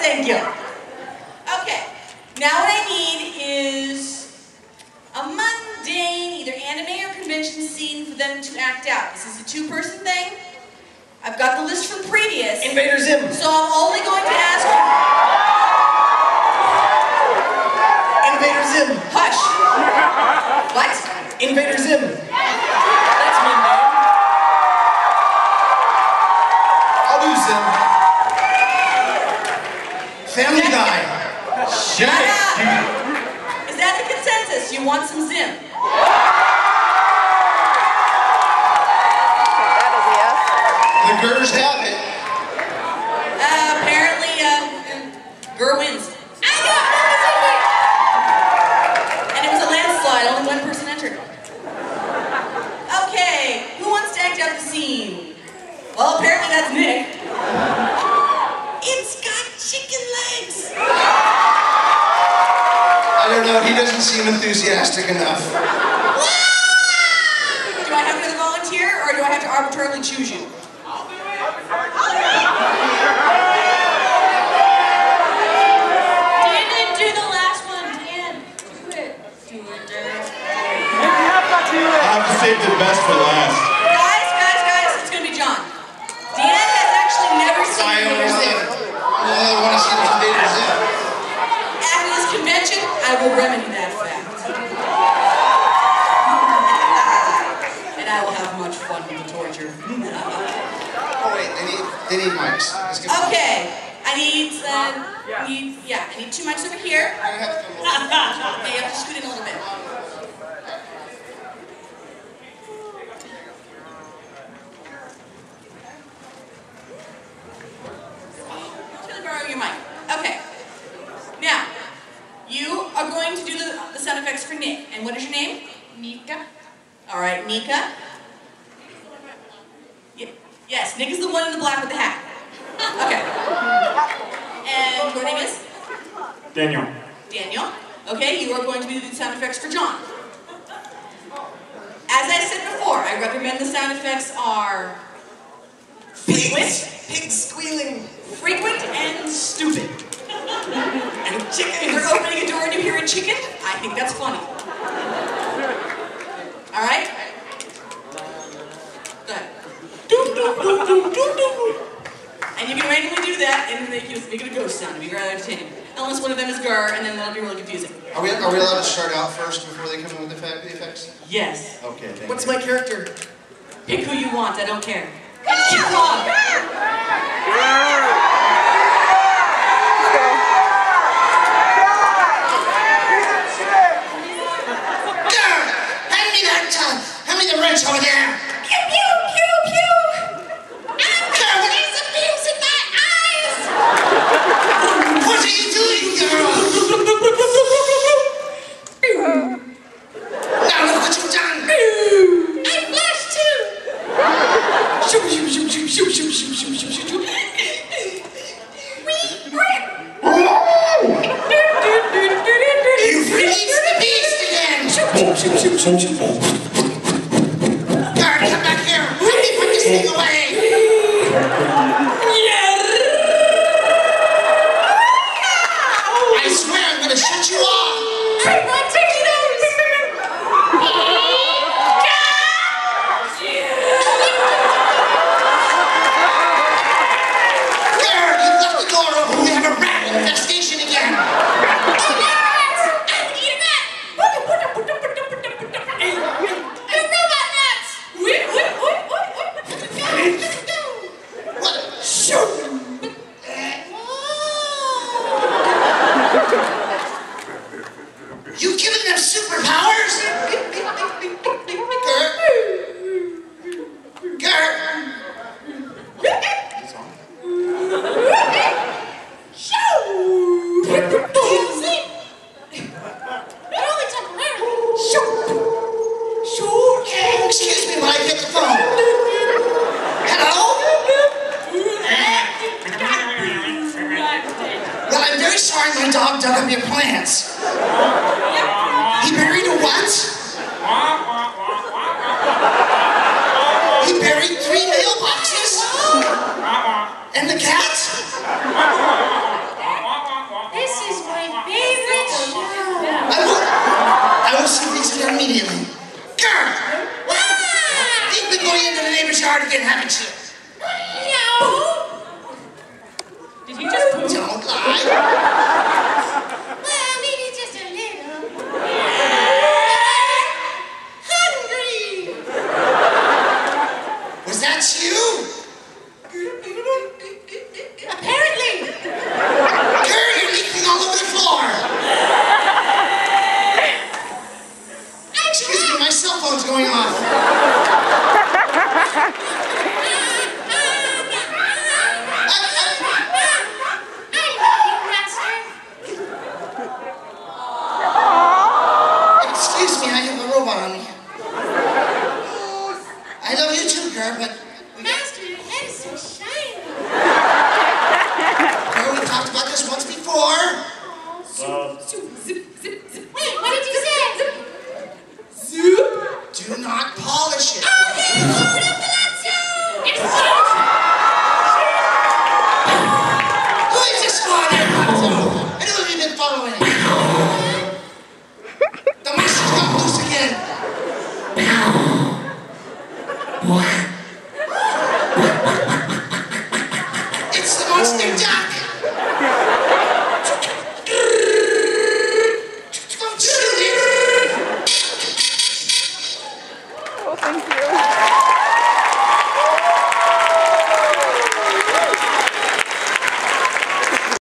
Thank you. Okay, now what I need is a mundane, either anime or convention scene for them to act out. This is a two-person thing. I've got the list from previous. Invader Zim. So I'm only going to ask you. Invader Zim. Hush. What? Invader Zim. That's me, man. I'll do Zim. Family Guy. Shut up. Is that the consensus? You want some Zim? The Gers have it. Apparently, Ger wins. And it was a landslide, only one person entered. Okay, who wants to act out the scene? Well, apparently that's Nick. It's got chicken legs. I don't know, he doesn't seem enthusiastic enough. Do I have another volunteer, or do I have to arbitrarily choose you? Saved the best for last. Guys, it's gonna be John. Deanne has actually never seen Invader Zim. I want to see the Invader Zim. After this convention, I will remedy that fact. And I will have much fun with the torture. Oh wait, they need mics. Okay, I need two mics over here. I have to come over. Okay, you have to scoot in a little bit. Your mic. Okay. Now, you are going to do the sound effects for Nick. And what is your name? Nika. All right, Nika. Yes, Nick is the one in the black with the hat. Okay. And your name is? Daniel. Daniel. Okay, you are going to be the sound effects for John. As I said before, I recommend the sound effects are frequent. Pigs squealing. Frequent and stupid. And chicken. If you're opening a door and you hear a chicken, I think that's funny. All right? Go ahead. And you can randomly do that and make it a ghost sound. It'll be very entertaining. Unless one of them is Gur, and then that'll be really confusing. Are we allowed to start out first before they come in with the effects? Yes. Okay, thank you. What's my character? Pick who you want, I don't care. Keep on. Hand me the wrench over there! Pew, pew, pew, pew! There's a beams in my eyes! What are you doing, girl? Now look what you've done! I flashed too! Shoot, shoot, shoot, shoot, shoot, shoot, shoot, shoot, shoot, shoot, shoot. You've released the beast again! Shoot, shoot, shoot, shoot, shoot, shoot. Guard, come back here! Let me put this thing away! I swear I'm gonna shut you off! I'm not taking those! Guard, you left the door open! We have a rat infestation again! You giving them superpowers? Gert? Gert? Excuse me while I get the phone. Hello? Well, I'm very sorry my dog dug up your plants. He buried a what? He buried 3 mailboxes? And the cat? been going into the neighbor's yard again, haven't you? No. Did he just poop? Don't lie. Well, maybe just a little. Hungry. Was that you? Apparently. Girl, you're leaking all over the floor. Excuse me, my cell phone's going off. Excuse me, I have a robot on me. I love you too, girl, but... Master, your head is so shiny. Girl, we talked about this once before.